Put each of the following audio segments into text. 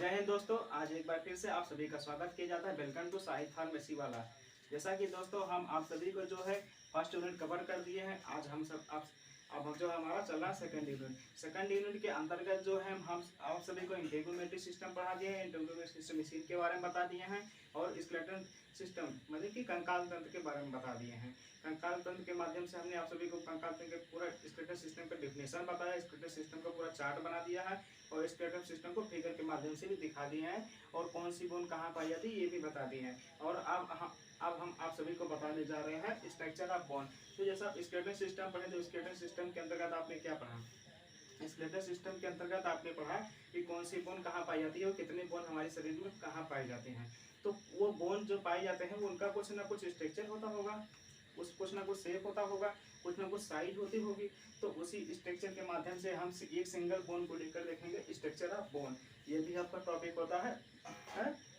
जय हिंद दोस्तों। आज एक बार फिर से आप सभी का स्वागत किया जाता है। वेलकम टू साहिद फार्मेसी वाला। जैसा कि दोस्तों हम आप सभी को जो है फर्स्ट यूनिट कवर कर दिए हैं। आज हम सब अब हम जो हमारा चल रहा है सेकंड यूनिट के अंतर्गत जो है हम आप सभी को इंटीग्रोमेट्री सिस्टम पढ़ा दिए हैं। इंटीग्रोमेट्री सिस्टम मशीन के बारे में बता दिए हैं और स्केलेटन सिस्टम मतलब कि कंकाल तंत्र के बारे में बता दिए हैं। कंकाल तंत्र के माध्यम से हमने आप सभी को कंकाल तंत्र के पूरा स्केलेटन सिस्टम का डिफिनेशन बताया, स्केलेटन सिस्टम का पूरा चार्ट बना दिया है और स्केलेटन सिस्टम को फिगर के माध्यम से भी दिखा दिए हैं और कौन सी बोन कहाँ पाई जाती है ये भी बता दिए हैं। और अब हम आप सभी को बताने जा रहे हैं स्ट्रक्चर ऑफ बोन। तो जैसा स्केलेटन सिस्टम पढ़े तो स्केलेटन सिस्टम के अंतर्गत आपने क्या पढ़ा? स्केलेटन सिस्टम के अंतर्गत आपने पढ़ा कि कौन सी बोन कहाँ पाई जाती है और कितने बोन हमारे शरीर में कहाँ पाए जाते हैं। तो वो बोन जो पाए जाते हैं उनका कुछ ना कुछ स्ट्रक्चर होता होगा, कुछ ना कुछ शेप होता होगा, कुछ ना कुछ साइज होती होगी। तो उसी स्ट्रक्चर के माध्यम से हम एक सिंगल बोन को लेकर देखेंगे स्ट्रक्चर ऑफ बोन। ये भी आपका टॉपिक होता है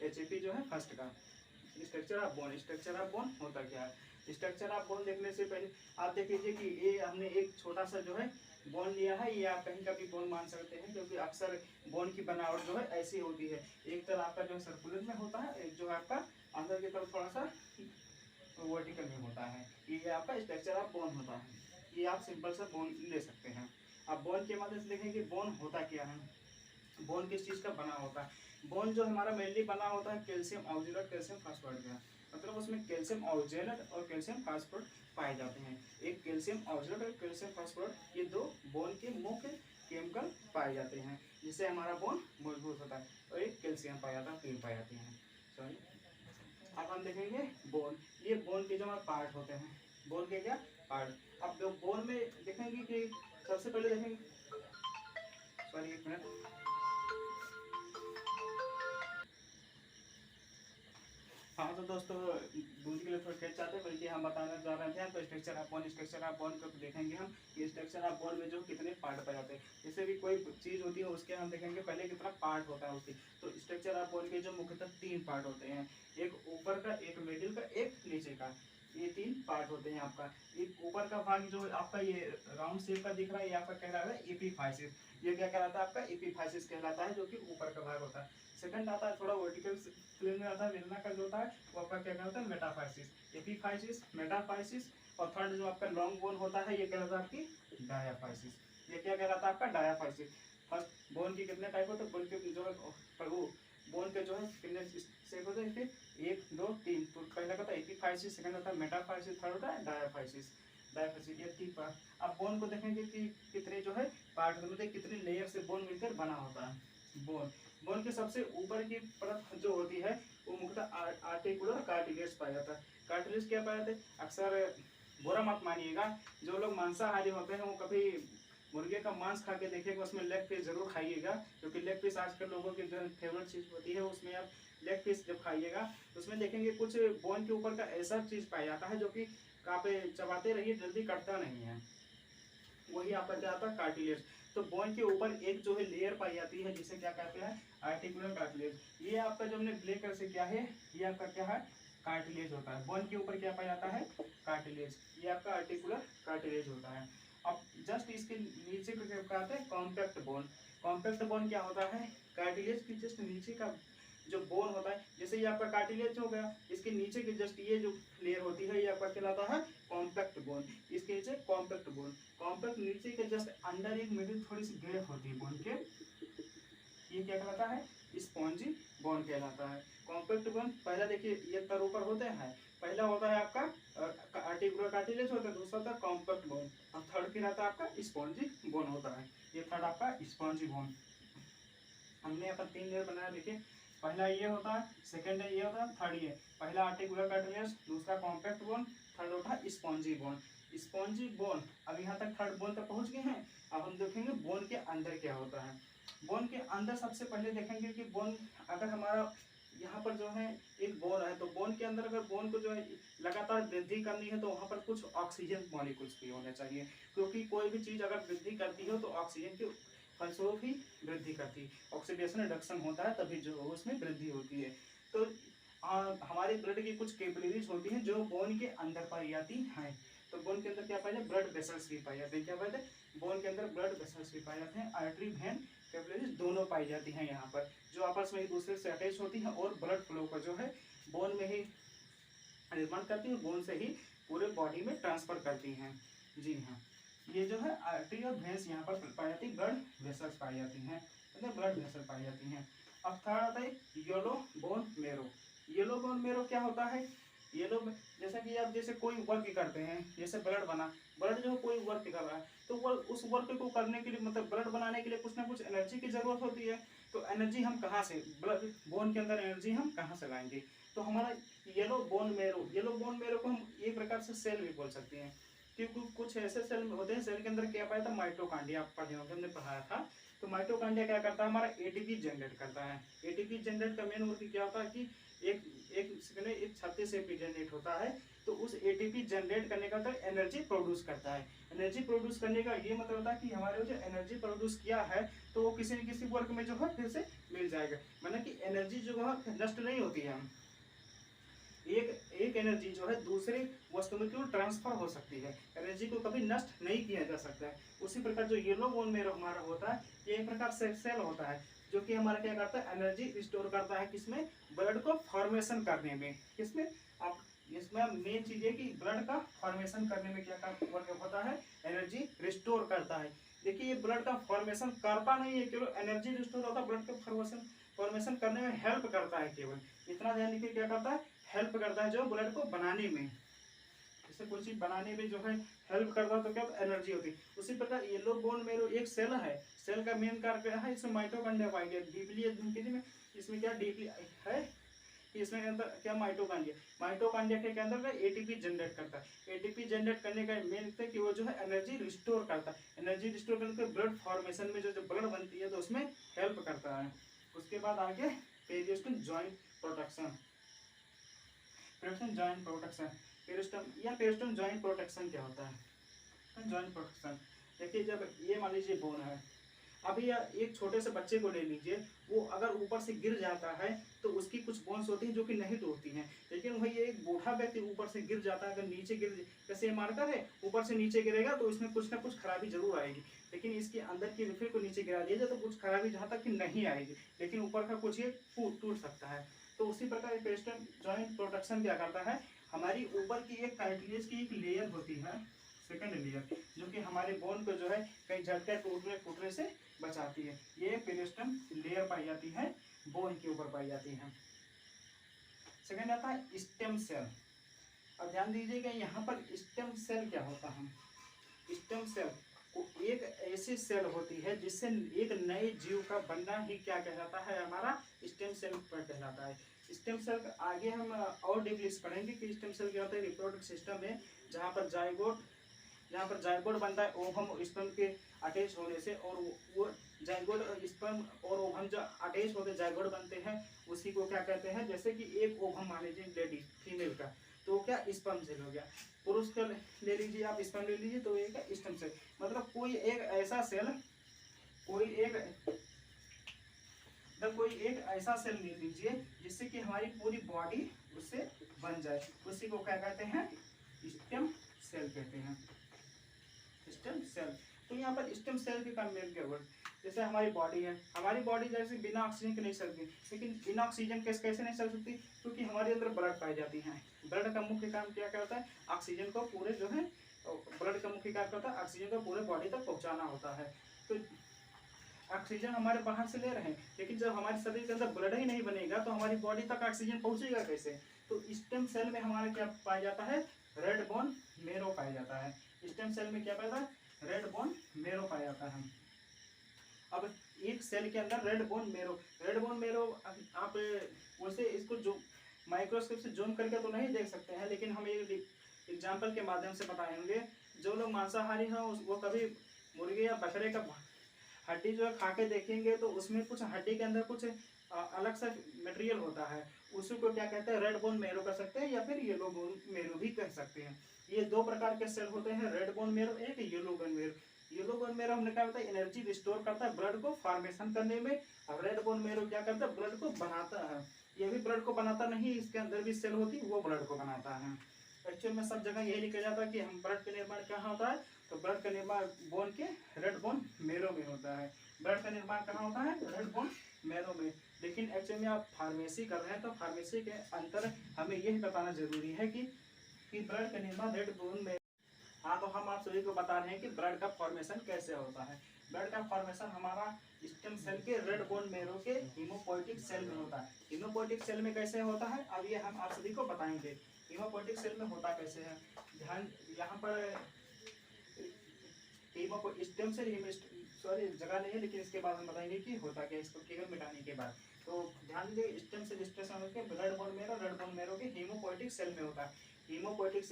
एचएपी जो है फर्स्ट का। Structure of bone, structure of bone होता क्या है? स्ट्रक्चर ऑफ बोन देखने से पहले आप देख लीजिए कि ये हमने एक छोटा सा जो है बोन लिया है। ये आप कहीं का भी बोन मान सकते हैं क्योंकि अक्सर बोन की बनावट जो है ऐसी होती है। एक तरफ आपका जो है सर्कुलर में होता है, एक जो है आपका अंदर की तरफ थोड़ा सा वर्टिकल में होता है। ये आपका स्ट्रक्चर ऑफ बोन होता है। ये आप सिंपल सा बोन ले सकते हैं। अब बोन के मदद से देखेंगे बोन होता क्या है, बोन किस चीज़ का बना होता है। बोन जो हमारा मेनली बना होता है कैल्शियम ऑक्जेलेट कैल्शियम फास्फोरेट का, मतलब उसमें कैल्शियम ऑक्जेलेट और कैल्शियम फास्फोरेट पाए जाते हैं। एक कैल्शियम ऑक्जेलेट और कैल्शियम फास्फोरेट ये दो बोन के मुख्य केमिकल पाए जाते हैं जिससे हमारा बोन मजबूत होता है। और एक कैल्शियम पाया जाता है, तीन पाए जाते हैं। सॉरी, अब हम देखेंगे बोन। ये बोन के जो हमारे पार्ट होते हैं, बोन के क्या पार्ट। अब जो बोन में देखेंगे कि सबसे पहले देखेंगे, सॉरी एक मिनट, हाँ तो दोस्तों दूसरी के लिए थोड़ा खेत चाहते हैं बल्कि हम बताने जा रहे थे। तो structure of bone, structure of bone को देखेंगे हम कि स्ट्रक्चर ऑफ बोन में जो कितने पार्ट पाए जाते हैं। जैसे भी कोई चीज़ होती है उसके हम देखेंगे पहले कितना पार्ट होता है उसकी। तो स्ट्रक्चर ऑफ बोन के जो मुख्यतः तीन पार्ट होते हैं, एक ऊपर का, एक मिडिल का, एक नीचे का। ये तीन पार्ट होते हैं आपका। एक ऊपर का भाग जो आपका ये राउंड शेप का दिख रहा है ये आपका कहलाता है एपीफाइसिस। ये क्या कहलाता है? आपका एपीफाइसिस कहलाता है, जो कि ऊपर का भाग होता है। सेकंड आता है थोड़ा वर्टिकल प्लेन में आता है, बेलनाकार जो होता है वो आपका क्या कहलाता है? Metaphysis, epiphysis, metaphysis. और थर्ड जो आपका लॉन्ग बोन होता है ये कहलाता है आपकी डायाफाइसिस। ये क्या कहलाता है? आपका डायाफाइसिस। फर्स्ट बोन की कितने टाइप होते हैं? बोन के जो है वो बोन के जो है कितने शेप होते हैं? फिर एक दो तीन। तो पहला होता है एपीफाइसिस, सेकंड होता है मेटाफाइसिस, थर्ड होता है डायाफाइसिस। डायाफाइसिस ये तीन पार्ट। अब बोन को देखेंगे कि कितने जो है पार्ट मतलब कितने लेयर से बोन मिलकर बना होता है। बोन बोन के सबसे ऊपर की परत जो होती है वो मुख्यतः आर्टिकुलर कार्टिलेज पाया जाता है। कार्टिलेज क्या पाया जाता है? अक्सर बुरा मत मानिएगा, जो लोग मांसाहारी होते हैं वो कभी मुर्गे का मांस खा के देखिएगा, उसमें लेग पीस जरूर खाइएगा क्योंकि लेग पीस आजकल लोगों की जो फेवरेट चीज होती है। उसमें आप लेग पीस जब खाइएगा तो उसमें देखेंगे कुछ बोन के ऊपर का ऐसा चीज पाया जाता है जो कि आप चबाते रहिए जल्दी कटता नहीं है। वही आपका क्या आता है? कार्टिलेज। तो बोन के ऊपर एक जो है लेयर पाई जाती है जिसे क्या कहते हैं? Articular cartilage. ये आपका जो हमने ब्लैक कलर से क्या है, ये आपका क्या है? कार्टिलेज होता है। बोन के ऊपर क्या पाया जाता है? कार्टिलेज। ये आपका आर्टिकुलर कार्टिलेज होता है। अब जस्ट इसके नीचे को क्या कहते हैं? Compact bone. कॉम्पैक्ट बोन क्या होता है? कार्टिलेज के जस्ट नीचे का जो बोन होता है, जैसे ये आपका कार्टिलेज हो गया, इसके नीचे के जस्ट ये जो लेयर होती है ये आपका कहलाता है कॉम्पैक्ट बोन। इसके नीचे कॉम्पैक्ट बोन। कॉम्पैक्ट नीचे के जस्ट अंदर एक मिडिल थोड़ी सी गैप होती है बोन के, ये क्या कहलाता है? स्पॉन्जी बोन कहलाता है। कॉम्पैक्ट बोन पहला देखिए ये तर ऊपर होते हैं। पहला होता है आपका आर्टिकुलर कार्टिलेज होता है, दूसरा होता है कॉम्पैक्ट बोन और थर्ड फिर आता है आपका स्पॉन्जी बोन होता है। ये थर्ड आपका स्पॉन्जी बोन। हमने यहाँ पर तीन लेयर बनाया, देखिए पहला ये होता है, सेकंड ये होता है, थर्ड ये। पहला आर्टिकुलर कार्टिलेज, दूसरा कॉम्पैक्ट बोन, थर्ड होता है स्पॉन्जी बोन। Spongy bone. अब यहाँ तक थर्ड बोन तक पहुंच गए हैं। अब हम देखेंगे बोन के अंदर क्या होता है। बोन के अंदर सबसे पहले देखेंगे कि बोन अगर हमारा यहाँ पर जो है एक बोन है तो बोन के अंदर अगर बोन को जो है लगातार वृद्धि करनी है तो वहाँ पर कुछ ऑक्सीजन मॉलिक्यूल्स भी होने चाहिए, क्योंकि कोई भी चीज़ अगर वृद्धि करती हो तो ऑक्सीजन की फलस्वरूप ही वृद्धि करती है। ऑक्सीडेशन रिडक्शन होता है तभी जो उसमें वृद्धि होती है। तो हमारे ब्लड की कुछ कैपिलरीज होती हैं जो बोन के अंदर पाई जाती हैं। तो बोन के अंदर क्या पाए जाते? ब्लड वेसल्स भी पाए जाते हैं। क्या पाए जाते हैं? बोन के अंदर ब्लड वेसल्स भी पाए जाते हैं। आर्टरी, वेन, कैपिलरीज दोनों पाई जाती हैं यहाँ पर। जो आप आपस में एक दूसरे से अटैच होती हैं और ब्लड फ्लो को जो है बोन में ही निर्माण करती हैं, बोन से ही पूरे बॉडी में ट्रांसफर करती हैं। जी हाँ, ये जो है आर्टरी और वेंस यहाँ पर पाई जाती है, ब्लड वेसल्स पाई जाती हैं, ब्लड वेसल पाई जाती हैं। अब थर्ड आता है येलो बोन मेरो। येलो बोन मेरो क्या होता है? येलो जैसा कि आप जैसे कोई वर्क करते हैं, जैसे ब्लड बना, ब्लड जो कोई वर्क कर रहा है तो वो उस वर्क को करने के लिए मतलब ब्लड बनाने के लिए कुछ ना कुछ एनर्जी की जरूरत होती है। तो एनर्जी हम कहाँ से, ब्लड बोन के अंदर एनर्जी हम कहाँ से लाएंगे? तो हमारा येलो बोन मेरो, येलो बोन मेरो को हम एक प्रकार से सेल भी बोल सकते हैं, क्योंकि कुछ ऐसे सेल होते हैं, सेल के अंदर क्या पाया था, माइटोकांड्रिया आप पढ़े होंगे, हमने पढ़ाया था। तो माइटोकांड्रिया क्या करता है, हमारा एटीपी जनरेट करता है। एटीपी जनरेट का मेन वर्क क्या होता है कि एक एक छत्ते से जनरेट होता है, तो उस एटीपी जनरेट करने का तो एनर्जी प्रोड्यूस करता है। एनर्जी प्रोड्यूस करने का ये मतलब होता है कि हमारे जो एनर्जी प्रोड्यूस किया है तो वो किसी न किसी वर्क में जो है फिर से मिल जाएगा, मतलब कि एनर्जी जो है नष्ट नहीं होती है। एक एनर्जी जो है दूसरे वस्तु में क्यों ट्रांसफर हो सकती है, एनर्जी को कभी नष्ट नहीं किया जा सकता है। उसी प्रकार जो येलो बोन मेरो हमारा होता है, ये एक प्रकार से सेल होता है जो कि हमारा क्या करता है, एनर्जी रिस्टोर करता है, किसमें, ब्लड को फॉर्मेशन करने में। किसमें, आप इसमें मेन चीज है कि ब्लड का फॉर्मेशन करने में क्या वर्क होता है, एनर्जी रिस्टोर करता है। देखिए ये ब्लड का फॉर्मेशन करता नहीं है, केवल एनर्जी रिस्टोर होता है, ब्लड का फॉर्मेशन करने में हेल्प करता है, केवल इतना ध्यान रखिए, क्या करता है, हेल्प करता है जो ब्लड को बनाने में, जैसे कोई चीज बनाने में जो है हेल्प करता है तो क्या एनर्जी होती है। उसी प्रकार येलो बोन मेरो एक सेल है, सेल का मेन कार्य क्या है, इसमें माइटोकांड्रिया पाएंगे डीपली में, इसमें क्या डीपली है, इसमें अंदर क्या माइटोकांड्रिया, माइटोकांड्रिया के अंदर का एटीपी जनरेट करता है। एटीपी जनरेट करने का मेन है कि वो जो है एनर्जी रिस्टोर करता है, एनर्जी रिस्टोर करने के ब्लड फॉर्मेशन में जो ब्लड बनती है तो उसमें हेल्प करता है। उसके बाद आगे पेरियोस्टम joint protection, पेरियोस्टम joint protection, पेरियोस्टम joint protection क्या होता है, जॉइंट प्रोटेक्शन। देखिए जब ये मान लीजिए बोन है, अभी एक छोटे से बच्चे को ले लीजिए, वो अगर ऊपर से गिर जाता है तो उसकी कुछ बोन्स होती हैं जो कि नहीं टूटती हैं, लेकिन वही एक बूढ़ा व्यक्ति ऊपर से गिर जाता है, अगर नीचे गिर, जैसे मार्कर है ऊपर से नीचे गिरेगा तो इसमें कुछ ना कुछ खराबी जरूर आएगी, लेकिन इसके अंदर की रिफिल को नीचे गिरा दिया जाए तो कुछ खराबी जहाँ तक कि नहीं आएगी, लेकिन ऊपर का कुछ ये टूट सकता है। तो उसी प्रकार पेरियोस्टम जॉइंट प्रोटेक्शन क्या करता है, हमारी ऊपर की एक कार्टिलेज की एक लेयर होती है, सेकंड लेयर, जो कि हमारे बोन को जो है कहीं झटके टूटने से बचाती है। ये पेरियोस्टम लेयर पाई जाती है, बोन के ऊपर पाई जाती है। सेकंड आता है स्टेम सेल। अब ध्यान दीजिएगा यहाँ पर स्टेम सेल क्या होता है, स्टेम सेल एक ऐसी सेल होती है जिससे एक नए जीव का बनना ही क्या कहलाता है, हमारा स्टेम सेल पर कहलाता है। स्टेम सेल आगे हम और डीपली पढ़ेंगे कि स्टेम सेल क्या होता है। रिप्रोडक्टिव सिस्टम में जहाँ पर जायगोट बनता है ओवम स्पर्म के अटैच होने से, और वो जायगोट स्पर्म और ओवम जो अटैच होते जायगोट बनते हैं उसी को क्या कहते हैं, जैसे कि एक ओवम मान लीजिए लेडी फीमेल का, तो क्या स्पर्म सेल हो गया। पुरुष का ले लीजिए आप, स्पर्म ले लीजिए तो एक स्टेम सेल, मतलब कोई एक ऐसा सेल ले लीजिए जिससे कि हमारी पूरी बॉडी उससे बन जाए, उसी को क्या कहते हैं, स्टेम सेल कहते हैं, स्टेम सेल। तो यहाँ पर स्टेम सेल के काम मेन क्या वर्ड, जैसे हमारी बॉडी है, हमारी बॉडी जैसे बिना ऑक्सीजन के नहीं चलती, लेकिन बिना ऑक्सीजन के कैसे नहीं चल सकती, क्योंकि हमारे अंदर ब्लड पाई जाती है। ब्लड का मुख्य काम क्या होता है, ऑक्सीजन को पूरे जो है, ब्लड का मुख्य कार्य होता है ऑक्सीजन को पूरे बॉडी तक पहुँचाना होता है। तो ऑक्सीजन हमारे बाहर से ले रहे हैं, लेकिन जब हमारे शरीर के अंदर ब्लड ही नहीं बनेगा तो हमारी बॉडी तक ऑक्सीजन पहुँचेगा कैसे। तो स्टेम सेल में हमारा क्या पाया जाता है, रेड बोन मेरो पाया जाता है। स्टेम सेल में क्या पाया जाता है, रेड बोन मेरो पाया जाता है। अब एक सेल के अंदर रेड बोन मेरो आप वैसे इसको जो माइक्रोस्कोप से जूम करके तो नहीं देख सकते हैं, लेकिन हम एक एग्जाम्पल के माध्यम से बताएंगे। जो लोग मांसाहारी हैं वो कभी मुर्गे या बकरे का हड्डी जो है खा के देखेंगे तो उसमें कुछ हड्डी के अंदर कुछ अलग सा मटेरियल होता है, उसी को क्या कहते हैं, रेड बोन मेरो कह सकते हैं या फिर येलो बोन मेरो भी कह सकते हैं। ये दो प्रकार के सेल होते हैं, रेड बोन मेरो एक, येलो बोन मेरो। येलो बोन मेरो हमने क्या होता है, एनर्जी रिस्टोर करता है ब्लड को फॉर्मेशन करने में, और रेड बोन मेरो क्या करता है, ब्लड को बनाता है। ये भी ब्लड को बनाता नहीं, इसके अंदर भी सेल होती है वो ब्लड को बनाता है। एक्चुअल में सब जगह यही लिखा जाता है कि हम ब्लड का निर्माण कहाँ होता है, तो ब्लड का निर्माण बोन के रेड बोन मेरो में होता है। ब्लड का निर्माण कहाँ होता है, रेड बोन मेरो में। लेकिन एक्चुअली में आप फार्मेसी कर रहे हैं तो फार्मेसी के अंतर हमें यही बताना जरूरी है कि ब्लड का निर्माण रेड बोन में। हाँ, तो हम आप सभी को बता रहे हैं कि ब्लड का फॉर्मेशन कैसे होता है। ब्लड का फॉर्मेशन हमारा स्टेम सेल के रेड बोन मेरो के हीमोपोइटिक सेल में होता है। हीमोपोइटिक सेल में कैसे होता है, अब ये हम आप सभी को बताएंगे। हीमोपोइटिक सेल में होता कैसे है, ध्यान यहाँ पर स्टेम सेल सॉरी जगह नहीं है, लेकिन इसके बाद हम बताएंगे कि होता क्या है इसको फिगर मिटाने के बाद। तो ध्यान दीजिए, स्टेम सेल स्टेशन के रेड बोन मेरो के हीमोपोइटिक सेल में होता है। हीमोपोइटिक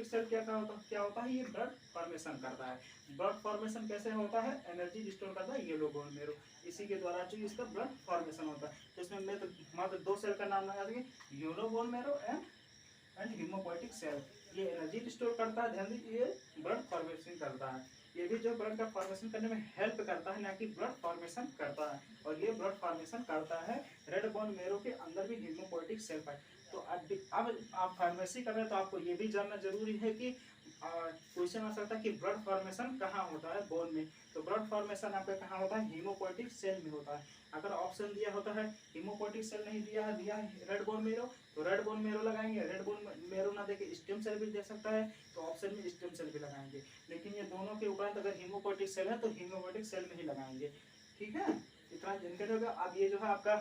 सेल क्या होता है, ये ब्लड फॉर्मेशन करता है। ब्लड फॉर्मेशन कैसे होता है, एनर्जी स्टोर करता है येलो बोन मेरो, इसी के द्वारा जो इसका ब्लड फॉर्मेशन होता है। तो इसमें मैं तो मात्र दो सेल का नाम लगा देंगे, yellow bone marrow and hemopoietic cell. ये एनर्जी स्टोर करता है, ध्यान दीजिए, ये ब्लड फॉर्मेशन करता है। ये भी जो ब्लड का फॉर्मेशन करने में हेल्प करता है, ना कि ब्लड फॉर्मेशन करता है। और ये ब्लड फॉर्मेशन करता है रेड बोन मेरो के अंदर भी हीमोपोइटिक सेल पर। तो अब आप फार्मेसी कर रहे हैं तो आपको ये भी जानना जरूरी है कि क्वेश्चन आ सकता है कि ब्लड फॉर्मेशन कहाँ होता है बोन में। तो ब्लड फॉर्मेशन आपका कहाँ होता है, हीमोपोइटिक सेल में होता है। अगर ऑप्शन दिया होता है हीमोपोइटिक सेल नहीं दिया है रेड बोन मेरो, तो रेड बोन मेरो लगाएंगे। रेड बोन मेरो ना देके स्टेम सेल भी दे सकता है, तो ऑप्शन में स्टेम सेल भी लगाएंगे। लेकिन ये दोनों के उपरांत अगर हीमोपोइटिक सेल है तो हीमोपोइटिक सेल में ही लगाएंगे। ठीक है, इतना जानकारी होगा। अब ये जो है आपका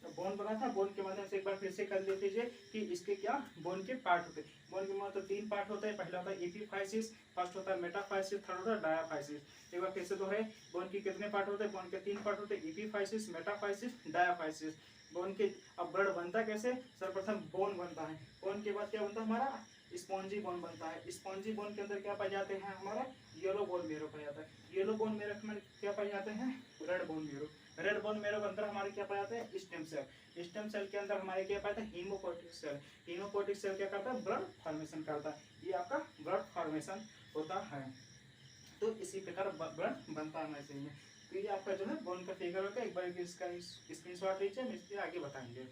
बोन बना था, बोन के माध्यम से एक बार फिर से कर ले लीजिए कि इसके क्या बोन के पार्ट होते हैं। बोन के मतलब तीन पार्ट होते हैं, पहला होता है एपीफाइसिस, फर्स्ट होता है मेटाफाइसिस, थर्ड होता है डायाफाइसिस। एक बार फिर से तो है, बोन के कितने पार्ट होते हैं, बोन के तीन पार्ट होते हैं, एपीफाइसिस, मेटाफाइसिस, डायाफाइसिस। बोन के अब ब्लड बनता कैसे, सर्वप्रथम बोन बनता है, बोन के बाद क्या बनता है हमारा स्पॉन्जी बोन बनता है। स्पॉन्जी बोन के अंदर क्या पाए जाते हैं हमारा येलो बोन मेरो पाया जाता है। येलो बोन मेरो में क्या पाए जाते हैं red bone marrow. Red bone marrow के अंदर हमारे क्या पाए जाते हैं स्टेम सेल। स्टेम सेल के अंदर हमारे क्या पाते हैं हीमोपोइटिक सेल। हीमोपोइटिक सेल क्या करता है, ब्लड फॉर्मेशन करता है। ये आपका ब्लड फॉर्मेशन होता है। तो इसी प्रकार ब्लड बनता है मशीन में। तो ये आपका जो है बोन का फिगर होगा, एक बार इसका स्क्रीनशॉट लीजिए, हम इसके आगे बताएंगे।